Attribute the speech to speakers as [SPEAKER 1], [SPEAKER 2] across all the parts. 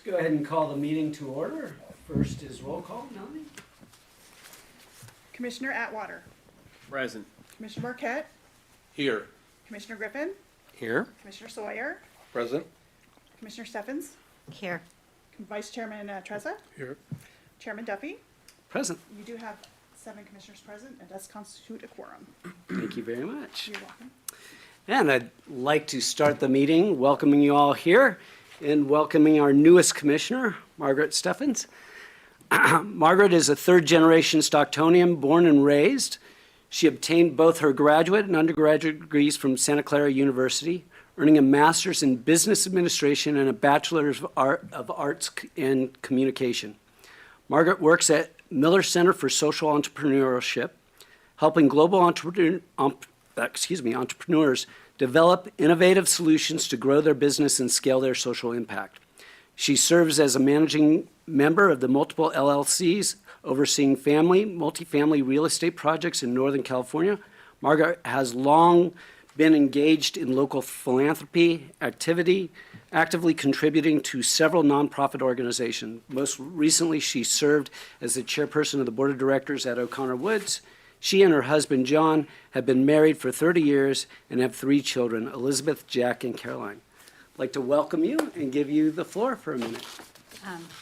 [SPEAKER 1] Go ahead and call the meeting to order. First is roll call, Melanie.
[SPEAKER 2] Commissioner Atwater,
[SPEAKER 3] Present.
[SPEAKER 2] Commissioner Marquette,
[SPEAKER 3] Here.
[SPEAKER 2] Commissioner Griffin,
[SPEAKER 1] Here.
[SPEAKER 2] Commissioner Sawyer,
[SPEAKER 3] Present.
[SPEAKER 2] Commissioner Steffens,
[SPEAKER 4] Here.
[SPEAKER 2] Vice Chairman Trezza,
[SPEAKER 3] Here.
[SPEAKER 2] Chairman Duffy.
[SPEAKER 1] Present.
[SPEAKER 2] You do have 7 commissioners present, and does constitute a quorum.
[SPEAKER 1] Thank you very much.
[SPEAKER 2] You're welcome.
[SPEAKER 1] And I'd like to start the meeting welcoming you all here and welcoming our newest commissioner, Margaret Steffens. Margaret is a third-generation Stocktonian, born and raised. She obtained both her graduate and undergraduate degrees from Santa Clara University, earning a master's in business administration and a bachelor's of arts in communication. Margaret works at Miller Center for Social Entrepreneurship, helping global entrepreneurs develop innovative solutions to grow their business and scale their social impact. She serves as a managing member of the multiple LLCs overseeing multifamily real estate projects in Northern California. Margaret has long been engaged in local philanthropy activity, actively contributing to several nonprofit organizations. Most recently, she served as the chairperson of the board of directors at O'Connor Woods. She and her husband, John, have been married for 30 years and have 3 children, Elizabeth, Jack, and Caroline. I'd like to welcome you and give you the floor for a minute.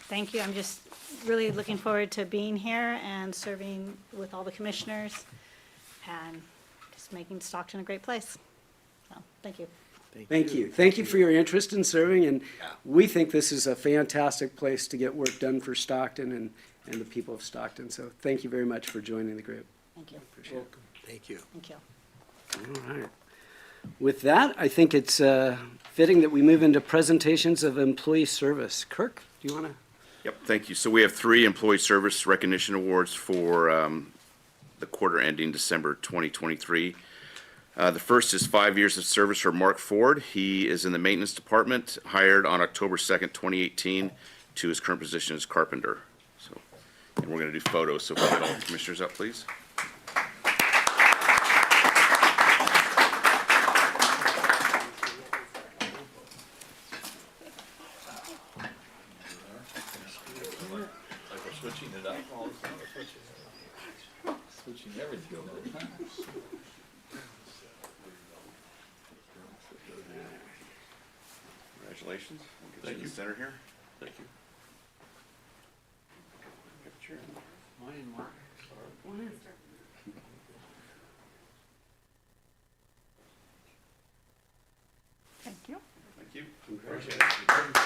[SPEAKER 4] Thank you. I'm just really looking forward to being here and serving with all the commissioners and just making Stockton a great place. So, thank you.
[SPEAKER 1] Thank you. Thank you for your interest in serving, and we think this is a fantastic place to get work done for Stockton and the people of Stockton. So thank you very much for joining the group.
[SPEAKER 4] Thank you.
[SPEAKER 1] Appreciate it.
[SPEAKER 3] Thank you.
[SPEAKER 4] Thank you.
[SPEAKER 1] All right. With that, I think it's fitting that we move into presentations of employee service. Kirk, do you want to?
[SPEAKER 5] Yep, thank you. So we have 3 employee service recognition awards for the quarter ending December 2023. The first is 5 years of service for Mark Ford. He is in the maintenance department, hired on October 2nd, 2018, to his current position as carpenter. So, and we're going to do photos, so if we get all the commissioners up, please.
[SPEAKER 3] Switching it up all the time. Switching everything all the time.
[SPEAKER 5] Congratulations. We'll get
[SPEAKER 3] Thank
[SPEAKER 5] you in
[SPEAKER 3] you.
[SPEAKER 5] the center here.
[SPEAKER 3] Thank you.
[SPEAKER 5] Picture.
[SPEAKER 1] Mine, Mark.
[SPEAKER 2] Thank you.
[SPEAKER 5] Thank you.
[SPEAKER 1] Congratulations.
[SPEAKER 3] Congratulations.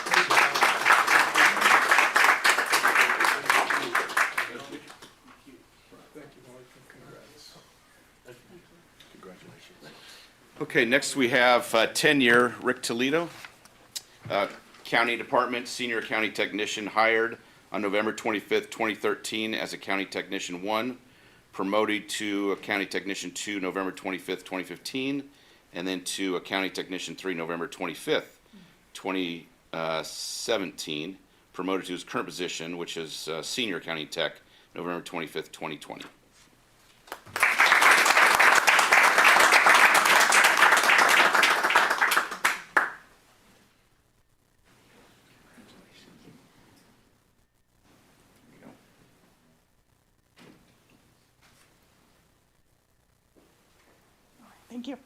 [SPEAKER 5] Okay, next we have tenure Rick Toledo, County Department Senior County Technician, hired on November 25th, 2013 as a County Technician 1, promoted to a County Technician 2 November 25th, 2015, and then to a County Technician 3 November 25th, 2017, promoted to his current position, which is Senior County Tech, November 25th, 2020.
[SPEAKER 2] Thank you.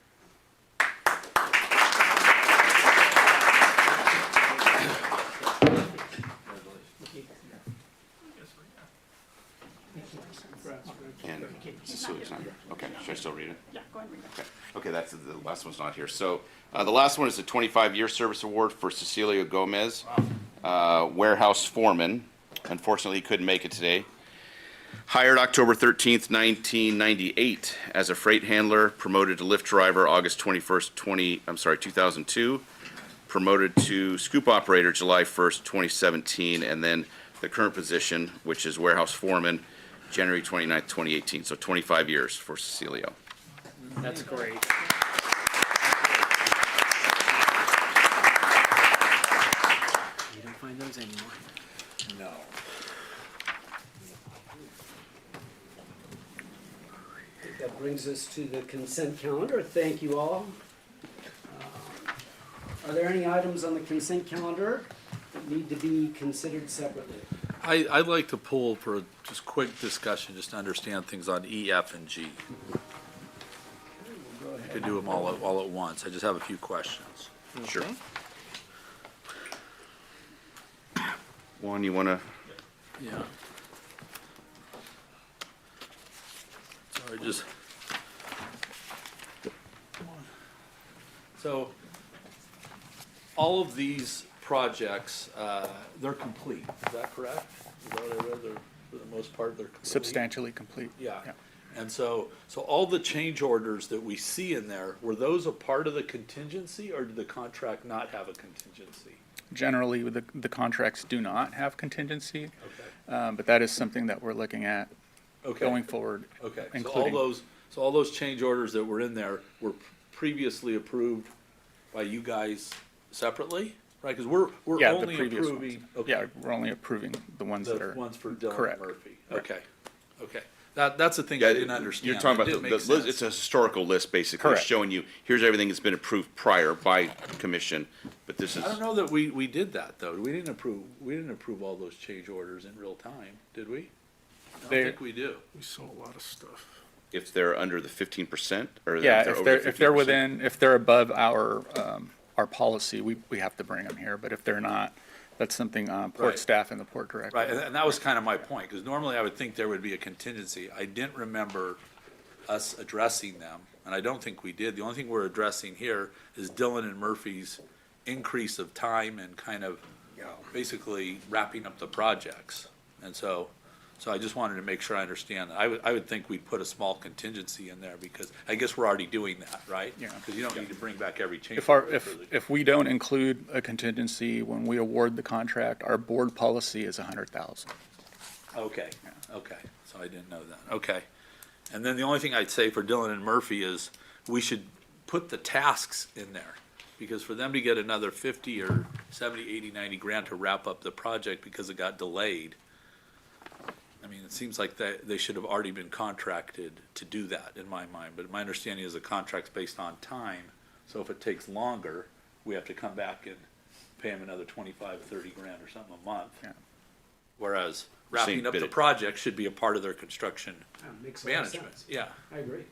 [SPEAKER 5] And Cecilia's not here. Okay, should I still read it?
[SPEAKER 2] Yeah, go ahead and read it.
[SPEAKER 5] Okay, that's, the last one's not here. So, the last one is the 25-year service award for Cecilia Gomez, warehouse foreman. Unfortunately, he couldn't make it today. Hired October 13th, 1998 as a freight handler, promoted to lift driver August 21st, 2002, promoted to scoop operator July 1st, 2017, and then the current position, which is warehouse foreman, January 29th, 2018. So 25 years for Cecilio.
[SPEAKER 1] That's great. You don't find those anymore.
[SPEAKER 3] No.
[SPEAKER 1] That brings us to the consent calendar. Thank you all. Are there any items on the consent calendar need to be considered separately?
[SPEAKER 3] I'd like to pull for a just quick discussion, just to understand things on E, F, and G.
[SPEAKER 1] Go ahead.
[SPEAKER 3] Could do them all at once. I just have a few questions.
[SPEAKER 5] Sure. One, you want to,
[SPEAKER 3] Yeah. Sorry, just. So, all of these projects, they're complete, is that correct? Is that what I read? They're, for the most part, they're complete?
[SPEAKER 6] Substantially complete.
[SPEAKER 3] Yeah, and so all the change orders that we see in there, were those a part of the contingency, or did the contract not have a contingency?
[SPEAKER 6] Generally, the contracts do not have contingency,
[SPEAKER 3] Okay.
[SPEAKER 6] but that is something that we're looking at
[SPEAKER 3] Okay.
[SPEAKER 6] going forward.
[SPEAKER 3] Okay,
[SPEAKER 6] including-
[SPEAKER 3] so all those change orders that were in there were previously approved by you guys separately, right? Because we're
[SPEAKER 6] Yeah, the
[SPEAKER 3] only
[SPEAKER 6] previous ones.
[SPEAKER 3] approving,
[SPEAKER 6] Yeah,
[SPEAKER 3] okay,
[SPEAKER 6] we're only approving the ones that
[SPEAKER 3] the
[SPEAKER 6] are.
[SPEAKER 3] ones for Dylan
[SPEAKER 6] correct.
[SPEAKER 3] Murphy.
[SPEAKER 6] Right.
[SPEAKER 3] Okay, okay. That's the thing
[SPEAKER 5] yeah,
[SPEAKER 3] I didn't understand.
[SPEAKER 5] you're talking
[SPEAKER 3] That
[SPEAKER 5] about
[SPEAKER 3] didn't
[SPEAKER 5] the
[SPEAKER 3] make
[SPEAKER 5] list,
[SPEAKER 3] sense.
[SPEAKER 5] it's a historical list, basically,
[SPEAKER 6] Correct.
[SPEAKER 5] showing you, here's everything that's been approved prior by commission, but this is,
[SPEAKER 3] I don't know that we did that, though. We didn't approve all those change orders in real time, did we? I don't
[SPEAKER 6] They-
[SPEAKER 3] think we do.
[SPEAKER 7] We saw a lot of stuff.
[SPEAKER 5] if they're under the 15%, or
[SPEAKER 6] Yeah,
[SPEAKER 5] over
[SPEAKER 6] if
[SPEAKER 5] the
[SPEAKER 6] they're
[SPEAKER 5] 15%.
[SPEAKER 6] within, if they're above our policy, we have to bring them here, but if they're not, that's something,
[SPEAKER 3] Right.
[SPEAKER 6] port staff and the port director.
[SPEAKER 3] Right, and that was kind of my point, because normally I would think there would be a contingency. I didn't remember us addressing them, and I don't think we did. The only thing we're addressing here is Dylan and Murphy's increase of time and kind of basically wrapping up the projects. And so I just wanted to make sure I understand that. I would think we'd put a small contingency in there, because I guess we're already doing that, right?
[SPEAKER 6] Yeah.
[SPEAKER 3] Because you don't need to bring back every change.
[SPEAKER 6] If our,
[SPEAKER 3] order for the-
[SPEAKER 6] if we don't include a contingency when we award the contract, our board policy is 100,000.
[SPEAKER 3] Okay, okay, so I didn't know that, okay. And then the only thing I'd say for Dylan and Murphy is, we should put the tasks in there, because for them to get another 50 or 70, 80, 90 grand to wrap up the project because it got delayed, I mean, it seems like they should have already been contracted to do that, in my mind, but my understanding is the contract's based on time, so if it takes longer, we have to come back and pay them another 25, 30 grand or something a month.
[SPEAKER 6] Yeah.
[SPEAKER 3] Whereas wrapping up
[SPEAKER 5] bid
[SPEAKER 3] the
[SPEAKER 5] it.
[SPEAKER 3] project should be a part of their construction
[SPEAKER 1] Makes a lot of
[SPEAKER 3] management,
[SPEAKER 1] sense.
[SPEAKER 3] yeah.
[SPEAKER 1] I agree.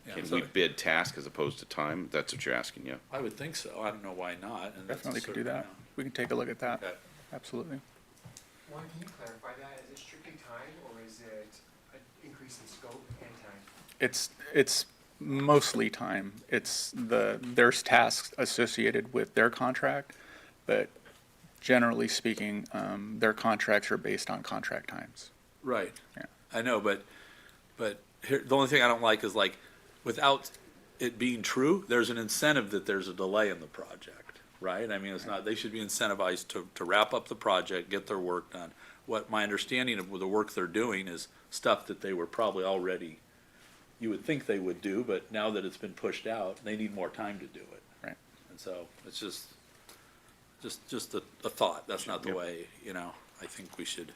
[SPEAKER 3] Yeah,
[SPEAKER 5] Can
[SPEAKER 3] so
[SPEAKER 5] we bid task as opposed to time? That's what you're asking, yeah?
[SPEAKER 3] I would think so, I don't know why not, and that's
[SPEAKER 6] Definitely could do
[SPEAKER 3] certainly
[SPEAKER 6] that. We can take a look at that.
[SPEAKER 3] Okay.
[SPEAKER 6] Absolutely.
[SPEAKER 8] Juan, can you clarify that? Is it strictly time, or is it an increase in scope and time?
[SPEAKER 6] It's mostly time. There's tasks associated with their contract, but generally speaking, their contracts are based on contract times.
[SPEAKER 3] Right.
[SPEAKER 6] Yeah.
[SPEAKER 3] I know, but here, the only thing I don't like is, like, without it being true, there's an incentive that there's a delay in the project, right? I mean, it's not, they should be incentivized to wrap up the project, get their work done. What my understanding of the work they're doing is stuff that they were probably already, you would think they would do, but now that it's been pushed out, they need more time to do it.
[SPEAKER 6] Right.
[SPEAKER 3] And so, it's just a thought, that's not the way, I think we should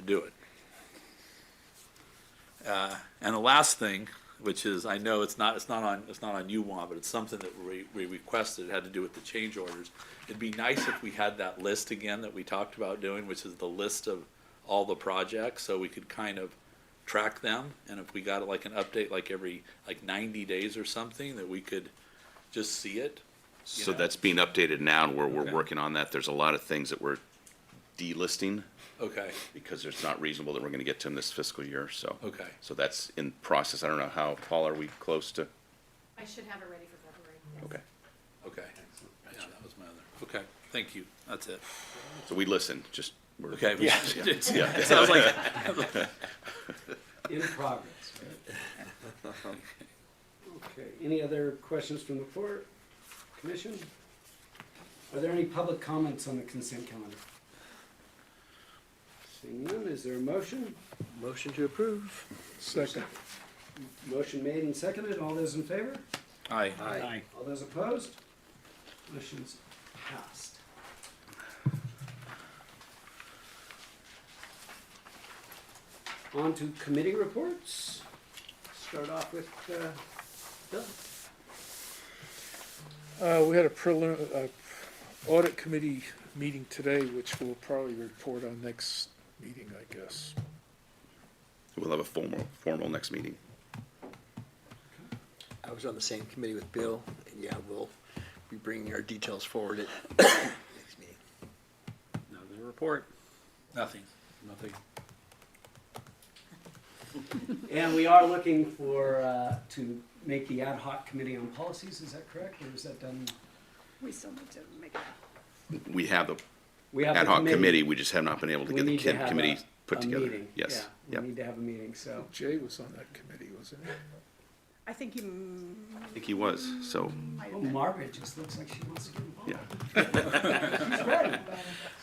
[SPEAKER 3] do it. And the last thing, which is, I know it's not on you, Juan, but it's something that we requested, it had to do with the change orders. It'd be nice if we had that list again that we talked about doing, which is the list of all the projects, so we could kind of track them, and if we got like an update like every 90 days or something, that we could just see it.
[SPEAKER 5] So that's being updated now, and we're
[SPEAKER 3] Okay.
[SPEAKER 5] working on that. There's a lot of things that we're delisting
[SPEAKER 3] Okay,
[SPEAKER 5] because it's not reasonable that we're gonna get to them this fiscal year, so.
[SPEAKER 3] okay.
[SPEAKER 5] So that's in process. I don't know how, Paul, are we close to?
[SPEAKER 9] I should have it ready for February. yes.
[SPEAKER 5] Okay.
[SPEAKER 3] Okay, yeah, that was my other, okay, thank you, that's it.
[SPEAKER 5] So we listen, just, we're.
[SPEAKER 3] Okay,
[SPEAKER 5] Yeah.
[SPEAKER 3] it sounds like,
[SPEAKER 1] In progress, right? Okay, any other questions from the court, commission? Are there any public comments on the consent calendar? Seeing none, is there a motion?
[SPEAKER 7] Motion to approve. Second.
[SPEAKER 1] Motion made and seconded, all those in favor?
[SPEAKER 3] aye.
[SPEAKER 7] Aye.
[SPEAKER 1] All those opposed? Motion's passed. On to committee reports. Start off with, Bill.
[SPEAKER 7] We had a Audit committee meeting today, which we'll probably report on next meeting, I guess.
[SPEAKER 5] We'll have a formal next meeting.
[SPEAKER 10] I was on the same committee with Bill, and yeah, we'll be bringing our details forward at next meeting.
[SPEAKER 1] Nothing to report.
[SPEAKER 3] Nothing.
[SPEAKER 1] Nothing. And we are looking for, to make the ad hoc committee on policies, is that correct, or is that done?
[SPEAKER 2] We still need to make it.
[SPEAKER 5] We have the
[SPEAKER 1] We have
[SPEAKER 5] ad
[SPEAKER 1] the
[SPEAKER 5] hoc committee, we just have not been able to
[SPEAKER 1] We
[SPEAKER 5] get the
[SPEAKER 1] need to have
[SPEAKER 5] committee
[SPEAKER 1] a
[SPEAKER 5] put together.
[SPEAKER 1] meeting.
[SPEAKER 5] Yes,
[SPEAKER 1] Yeah,
[SPEAKER 5] yep.
[SPEAKER 1] we need to have a meeting, so.
[SPEAKER 7] Jay was on that committee, wasn't he?
[SPEAKER 2] I think you
[SPEAKER 5] I think he was, so,
[SPEAKER 2] might
[SPEAKER 1] Well,
[SPEAKER 2] have been.
[SPEAKER 1] Margaret just looks like she wants to get involved.
[SPEAKER 5] yeah.
[SPEAKER 1] She's ready.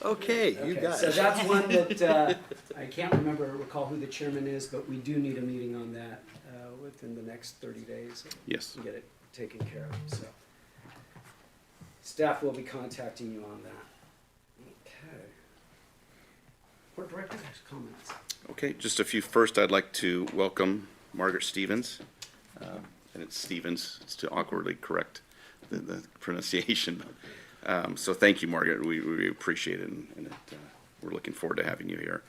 [SPEAKER 10] Okay, you
[SPEAKER 1] Okay,
[SPEAKER 10] got
[SPEAKER 1] so
[SPEAKER 10] it.
[SPEAKER 1] that's one that, I can't recall who the chairman is, but we do need a meeting on that, within the next 30 days.
[SPEAKER 5] Yes.
[SPEAKER 1] And get it taken care of, so. Staff will be contacting you on that. Okay. Board Director, comments?
[SPEAKER 5] Okay, just a few. First, I'd like to welcome Margaret Stevens. And it's Stevens, it's to awkwardly correct the pronunciation. So thank you, Margaret. We appreciate it, and we're looking forward to having you here.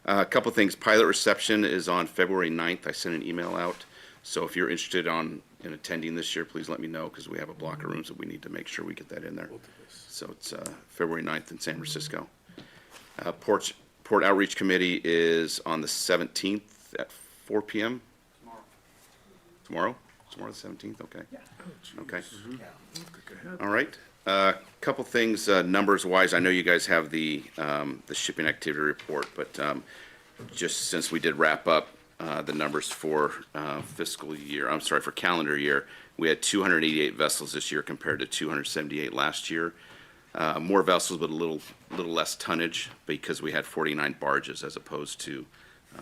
[SPEAKER 5] A couple things. Pilot reception is on February 9th. I sent an email out. So if you're interested in attending this year, please let me know, because we have a block of rooms that we need to make sure we get that in there. So it's February 9th in San Francisco. Port Outreach Committee is on the 17th at 4 p.m. Tomorrow? Tomorrow the 17th, okay. Okay. All right. Couple things, numbers-wise. I know you guys have the shipping activity report, but just since we did wrap up the numbers for for calendar year, we had 288 vessels this year compared to 278 last year. More vessels, but a little less tonnage because we had 49 barges as opposed to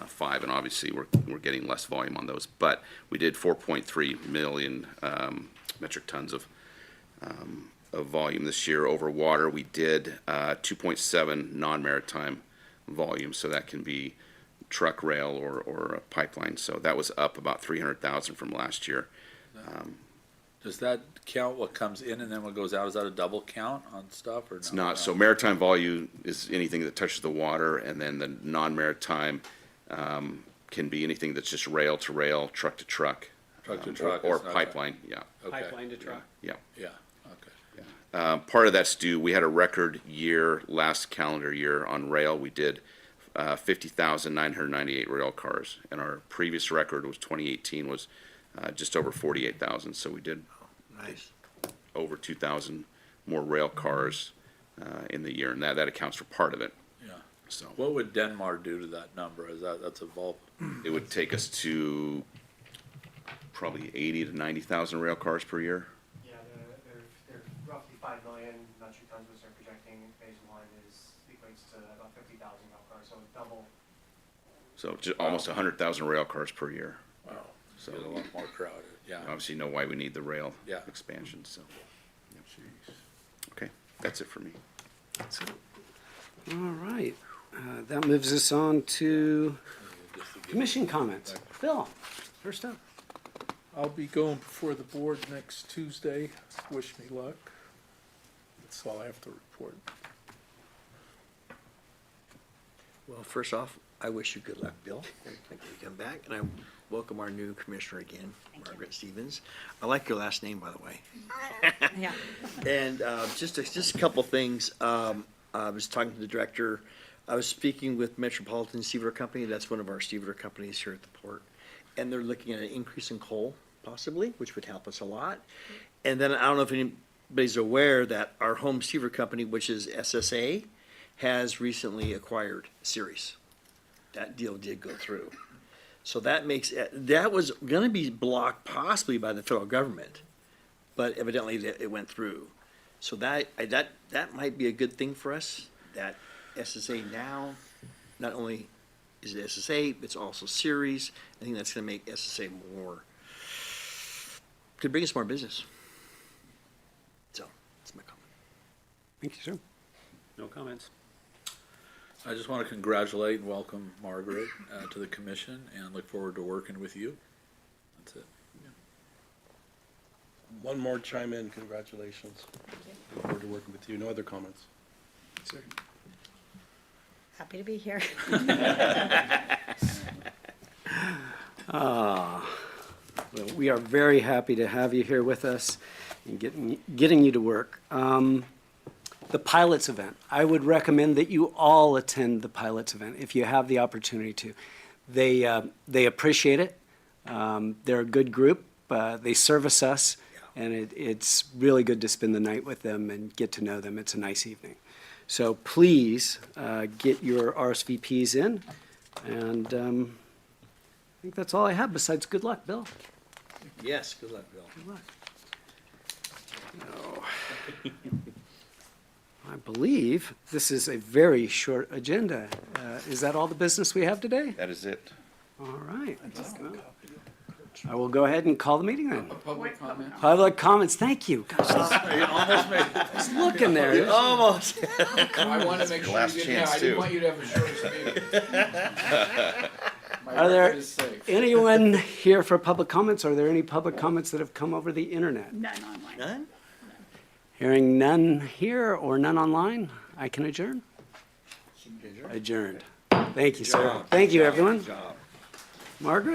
[SPEAKER 5] 5, and obviously we're getting less volume on those. But we did 4.3 million metric tons of volume this year over water. We did 2.7 non-maritime volume, so that can be truck, rail, or a pipeline. So that was up about 300,000 from last year.
[SPEAKER 3] Does that count what comes in and then what goes out? Is that a double count on stuff or no?
[SPEAKER 5] It's not. So maritime volume is anything that touches the water, and then the non-maritime can be anything that's just rail to rail, truck to truck.
[SPEAKER 3] Truck to truck,
[SPEAKER 5] Or
[SPEAKER 3] it's not
[SPEAKER 5] pipeline, yeah,
[SPEAKER 3] Okay.
[SPEAKER 1] Pipeline to truck.
[SPEAKER 5] yeah.
[SPEAKER 3] Yeah, okay.
[SPEAKER 5] Part of that's due, we had a record year last calendar year on rail. We did 50,998 rail cars, and our previous record was 2018 was just over 48,000. So we did
[SPEAKER 10] Nice.
[SPEAKER 5] over 2,000 more rail cars in the year, and that accounts for part of it.
[SPEAKER 3] Yeah.
[SPEAKER 5] So
[SPEAKER 3] What would Denmark do to that number? That's a bulk?
[SPEAKER 5] it would take us to probably 80 to 90,000 rail cars per year.
[SPEAKER 8] Yeah, they're roughly 5 million metric tons, which they're projecting. Phase 1 equates to about 50,000 rail cars, so double.
[SPEAKER 5] So almost 100,000 rail cars per year.
[SPEAKER 3] Wow.
[SPEAKER 5] So
[SPEAKER 3] Get a lot more crowded, yeah.
[SPEAKER 5] obviously you know why we need the rail
[SPEAKER 3] Yeah.
[SPEAKER 5] expansion, so. Okay, that's it for me.
[SPEAKER 1] All right. That moves us on to commission comments. Phil, first up.
[SPEAKER 7] I'll be going before the board next Tuesday. Wish me luck. That's all I have to report.
[SPEAKER 10] Well, first off, I wish you good luck, Bill. Thank you for coming back, and I welcome our new commissioner again, Margaret Stevens. I like your last name, by the way.
[SPEAKER 4] Yeah.
[SPEAKER 10] And just a couple things. I was talking to the director. I was speaking with Metropolitan Stevedore Company. That's one of our Stevedore companies here at the port. And they're looking at an increase in coal, possibly, which would help us a lot. And then I don't know if anybody's aware that our home Stevedore company, which is SSA, has recently acquired Ceres. That deal did go through. So that was going to be blocked possibly by the federal government, but evidently it went through. So that might be a good thing for us, that SSA now, not only is it SSA, it's also Ceres. I think that's going to make SSA could bring us more business. So, that's my comment.
[SPEAKER 1] Thank you, sir. No comments.
[SPEAKER 3] I just want to congratulate and welcome Margaret to the commission and look forward to working with you. That's it.
[SPEAKER 11] One more chime in, congratulations.
[SPEAKER 9] Thank you.
[SPEAKER 11] Look forward to working with you. No other comments?
[SPEAKER 4] Happy to be here.
[SPEAKER 1] Well, we are very happy to have you here with us and getting you to work. The Pilots event, I would recommend that you all attend the Pilots event if you have the opportunity to. They appreciate it. They're a good group. They service us, and it's really good to spend the night with them and get to know them. It's a nice evening. So please get your RSVPs in, and I think that's all I have besides good luck, Bill.
[SPEAKER 10] Yes, good luck, Bill.
[SPEAKER 1] Good luck. No. I believe this is a very short agenda. Is that all the business we have today?
[SPEAKER 5] That is it.
[SPEAKER 1] All right. I will go ahead and call the meeting then.
[SPEAKER 7] Public comment?
[SPEAKER 1] Public comments, thank you. Gosh, I was looking there.
[SPEAKER 10] Almost.
[SPEAKER 7] I wanted to make sure
[SPEAKER 5] Last
[SPEAKER 7] you didn't
[SPEAKER 5] chance,
[SPEAKER 7] have, I didn't
[SPEAKER 5] too.
[SPEAKER 7] want you to have the shortest meeting. My
[SPEAKER 1] Are there
[SPEAKER 7] record is safe.
[SPEAKER 1] anyone here for public comments? Are there any public comments that have come over the internet?
[SPEAKER 2] None online.
[SPEAKER 10] None?
[SPEAKER 1] Hearing none here or none online, I can adjourn. Adjourned. Thank you, sir. Thank you, everyone. Margaret?